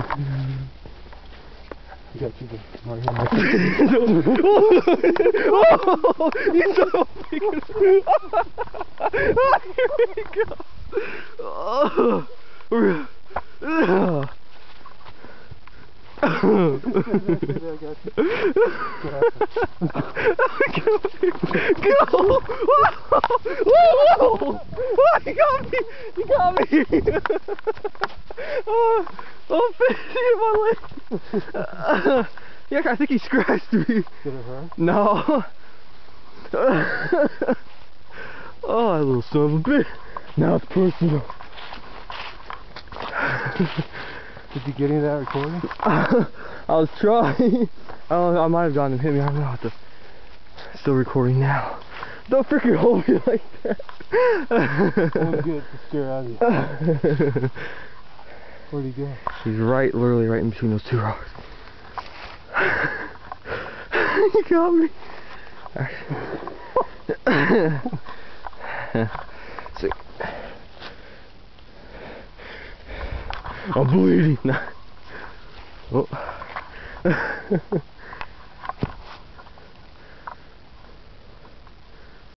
I got you right here. Oh, you so big. Oh, here we go. Oh. Go! Whoa! You got me! You got me! Oh, fish in my leg! Yeah, I think he scratched me. Did it hurt? No. Oh, that little son of a bitch. Now it's personal. Did you get any of that recording? I was trying. I might have gotten him hit me. I don't know how to. Still recording now. Don't freaking hold me like that. That was good to scare out of you. Where'd he go? He's literally right in between those two rocks. You got me. Sick. I'm bleeding. Oh.